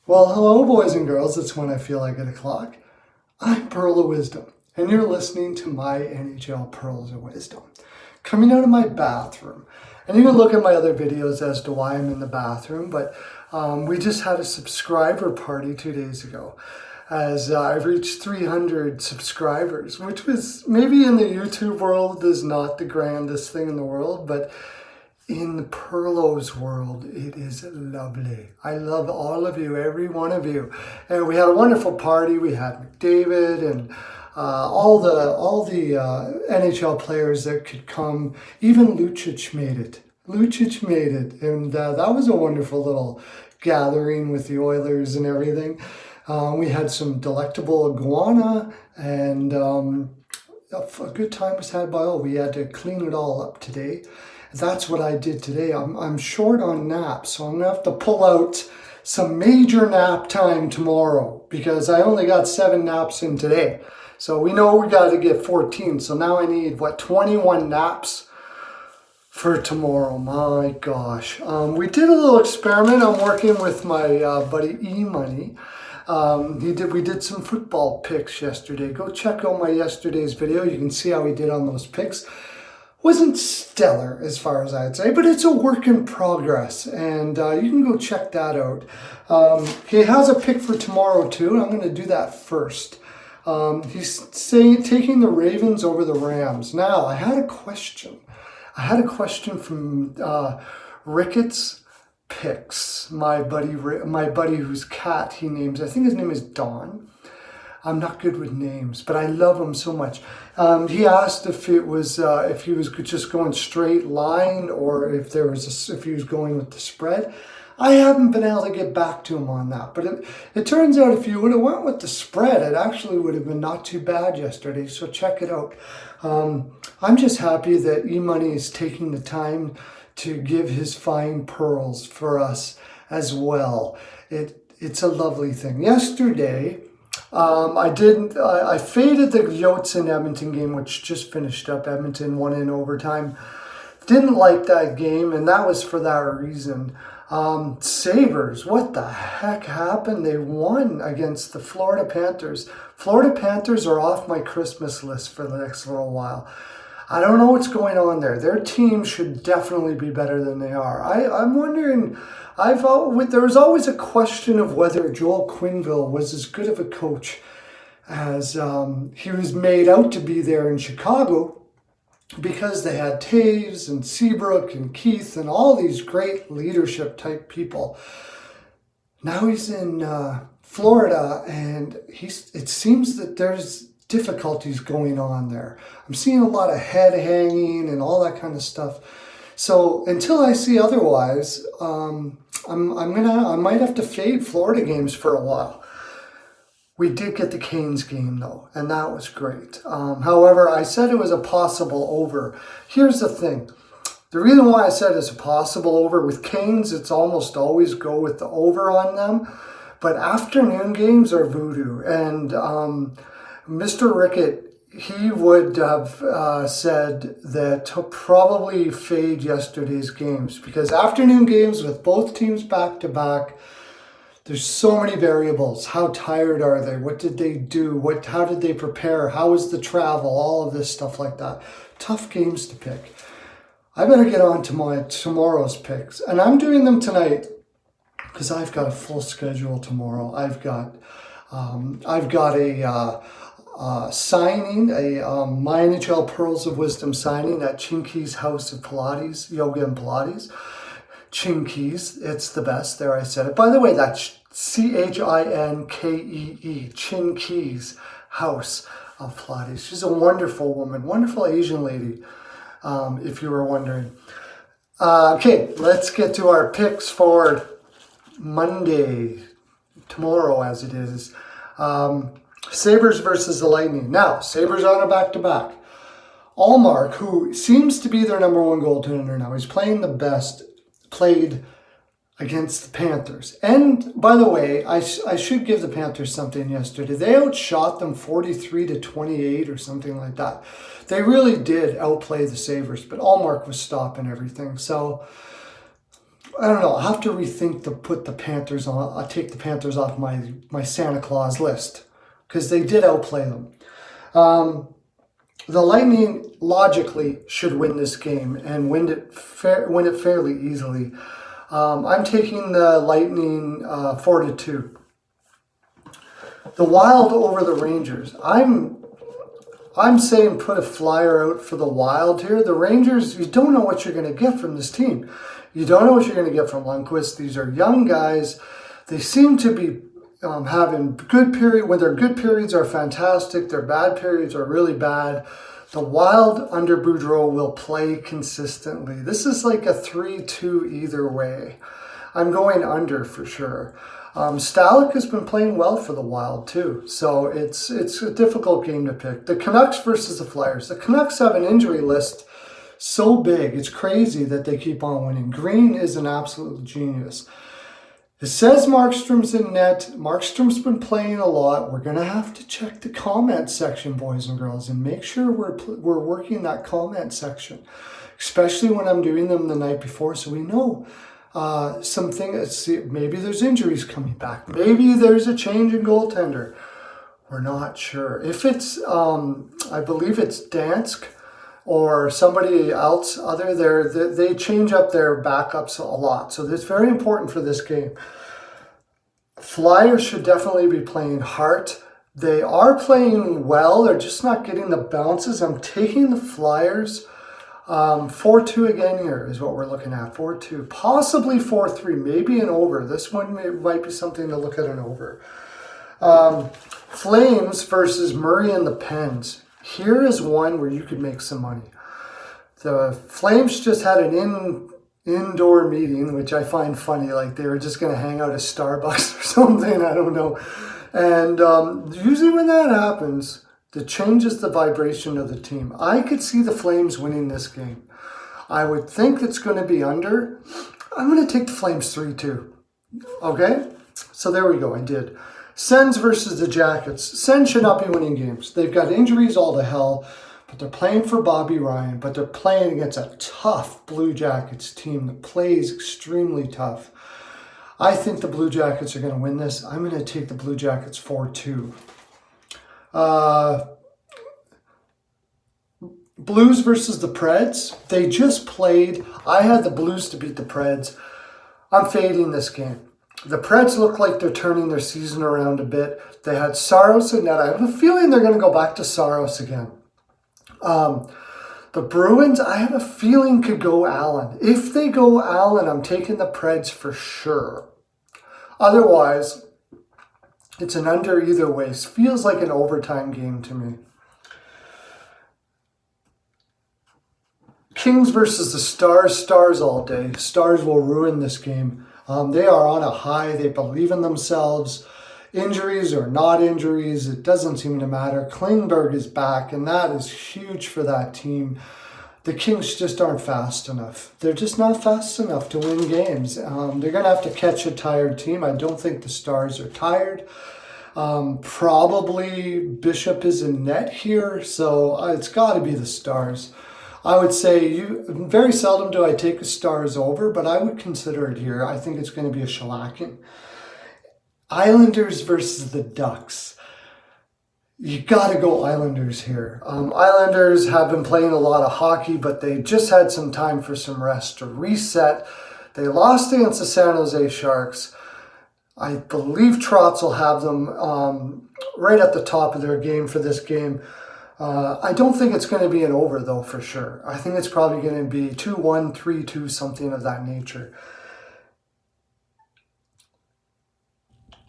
Well, hello, boys and girls. It's when I feel like 8 o'clock. I'm Pearl of Wisdom, and you're listening to my NHL Pearls of Wisdom. Coming out of my bathroom. And you can look at my other videos as to why I'm in the bathroom, but we just had a subscriber party 2 days ago as I've reached 300 subscribers, which was maybe in the YouTube world is not the grandest thing in the world, but in the Perlo's world, it is lovely. I love all of you, every one of you. And we had a wonderful party. We had McDavid and all the NHL players that could come. Even Lucic made it. And that was a wonderful little gathering with the Oilers and everything. We had some delectable iguana, and a good time was had by all. We had to clean it all up today. That's what I did today. I'm short on naps, so I'm going to have to pull out some major nap time tomorrow because I only got 7 naps in today. So we know we got to get 14. So now I need, 21 naps for tomorrow. My gosh. We did a little experiment. I'm working with my buddy E-Money. We did some football picks yesterday. Go check out my yesterday's video. You can see how he did on those picks. Wasn't stellar as far as I'd say, but it's a work in progress, and you can go check that out. He has a pick for tomorrow too, and I'm going to do that first. He's taking the Ravens over the Rams. Now, I had a question. From Ricketts Picks, my buddy whose cat he names. I think his name is Don. I'm not good with names, but I love him so much. He asked if he was just going straight line or if he was going with the spread. I haven't been able to get back to him on that, but it turns out if you would have went with the spread, it actually would have been not too bad yesterday. So check it out. I'm just happy that E-Money is taking the time to give his fine pearls for us as well. It's a lovely thing. Yesterday, I faded the Yotes and Edmonton game, which just finished up. Edmonton won in overtime. Didn't like that game, and that was for that reason. Sabres, what the heck happened? They won against the Florida Panthers. Florida Panthers are off my Christmas list for the next little while. I don't know what's going on there. Their team should definitely be better than they are. I'm wondering... there was always a question of whether Joel Quenneville was as good of a coach as he was made out to be there in Chicago, because they had Taves and Seabrook and Keith and all these great leadership type people. Now he's in Florida, and it seems that there's difficulties going on there. I'm seeing a lot of head hanging and all that kind of stuff. So until I see otherwise, I might have to fade Florida games for a while. We did get the Canes game though, and that was great. However, I said it was a possible over. Here's the thing. The reason why I said it's a possible over with Canes, it's almost always go with the over on them. But afternoon games are voodoo. And Mr. Rickett, he would have said that he'll probably fade yesterday's games because afternoon games with both teams back to back, there's so many variables. How tired are they? What did they do? How did they prepare? How was the travel? All of this stuff like that. Tough games to pick. I better get on to my tomorrow's picks, and I'm doing them tonight because I've got a full schedule tomorrow. I've got a signing, my NHL Pearls of Wisdom signing at Chinky's House of Pilates, Yoga and Pilates. Chinky's, it's the best. There, I said it. By the way, that's Chinkee, Chinky's House of Pilates. She's a wonderful woman, wonderful Asian lady, if you were wondering. Okay, let's get to our picks for Monday, tomorrow as it is. Sabres versus the Lightning. Now, Sabres on a back-to-back. Allmark, who seems to be their number one goaltender now, he's playing the best, played against the Panthers. And, by the way, I should give the Panthers something yesterday. They outshot them 43-28 or something like that. They really did outplay the Sabres, but Allmark was stopping everything. So, I don't know. I'll have to rethink to put the Panthers on. I'll take the Panthers off my Santa Claus list because they did outplay them. The Lightning logically should win this game and win it fairly easily. I'm taking the Lightning 4-2. The Wild over the Rangers. I'm saying put a flyer out for the Wild here. The Rangers, you don't know what you're going to get from this team. You don't know what you're going to get from Lundqvist. These are young guys. They seem to be having good period. When their good periods are fantastic, their bad periods are really bad. The Wild under Boudreau will play consistently. This is like a 3-2 either way. I'm going under for sure. Stalick has been playing well for the Wild too, so it's a difficult game to pick. The Canucks versus the Flyers. The Canucks have an injury list so big, it's crazy that they keep on winning. Green is an absolute genius. It says Markstrom's in net. Markstrom's been playing a lot. We're going to have to check the comment section, boys and girls, and make sure we're working that comment section, especially when I'm doing them the night before, so we know something. Maybe there's injuries coming back. Maybe there's a change in goaltender. We're not sure. If it's, I believe it's Dansk or somebody else other there, they change up their backups a lot. So it's very important for this game. Flyers should definitely be playing Hart. They are playing well. They're just not getting the bounces. I'm taking the Flyers. 4-2 again here is what we're looking at. 4-2, possibly 4-3, maybe an over. This one might be something to look at an over. Flames versus Murray and the Pens. Here is one where you could make some money. The Flames just had an indoor meeting, which I find funny. Like they were just going to hang out at Starbucks or something. I don't know. And usually when that happens, it changes the vibration of the team. I could see the Flames winning this game. I would think it's going to be under. I'm going to take the Flames 3-2. Okay? So there we go. I did. Sens versus the Jackets. Sens should not be winning games. They've got injuries all to hell, but they're playing for Bobby Ryan, but they're playing against a tough Blue Jackets team that plays extremely tough. I think the Blue Jackets are going to win this. I'm going to take the Blue Jackets 4-2. Blues versus the Preds. They just played. I had the Blues to beat the Preds. I'm fading this game. The Preds look like they're turning their season around a bit. They had Saros in net. I have a feeling they're going to go back to Saros again. The Bruins, I have a feeling could go Allen. If they go Allen, I'm taking the Preds for sure. Otherwise, it's an under either way. It feels like an overtime game to me. Kings versus the Stars. Stars all day. Stars will ruin this game. They are on a high. They believe in themselves. Injuries or not injuries, it doesn't seem to matter. Klingberg is back, and that is huge for that team. The Kings just aren't fast enough. They're just not fast enough to win games. They're going to have to catch a tired team. I don't think the Stars are tired. Probably Bishop is in net here, so it's got to be the Stars. I would say very seldom do I take the Stars over, but I would consider it here. I think it's going to be a shellacking. Islanders versus the Ducks. You got to go Islanders here. Islanders have been playing a lot of hockey, but they just had some time for some rest to reset. They lost against the San Jose Sharks. I believe Trotz will have them right at the top of their game for this game. I don't think it's going to be an over, though, for sure. I think it's probably going to be 2-1, 3-2, something of that nature.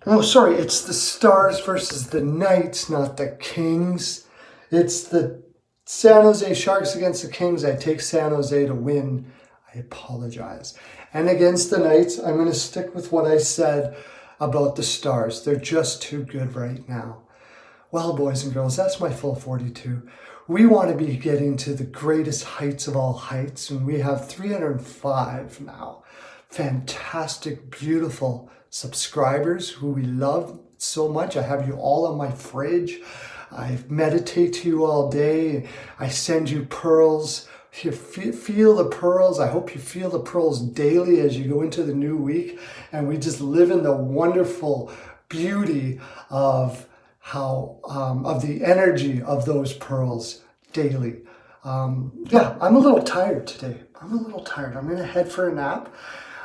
Oh, sorry, it's the Stars versus the Knights, not the Kings. It's the San Jose Sharks against the Kings. I take San Jose to win. I apologize. And against the Knights, I'm going to stick with what I said about the Stars. They're just too good right now. Well, boys and girls, that's my full 42. We want to be getting to the greatest heights of all heights, and we have 305 now. Fantastic, beautiful subscribers who we love so much. I have you all on my fridge. I meditate to you all day. I send you pearls You feel the pearls. I hope you feel the pearls daily as you go into the new week. And we just live in the wonderful beauty of of the energy of those pearls daily. Yeah, I'm a little tired today. I'm going to head for a nap.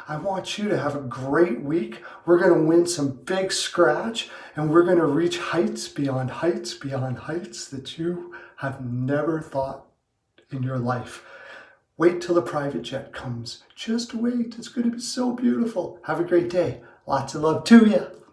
I want you to have a great week. We're going to win some big scratch, and we're going to reach heights beyond heights that you have never thought in your life. Wait till the private jet comes. Just wait. It's going to be so beautiful. Have a great day. Lots of love to you.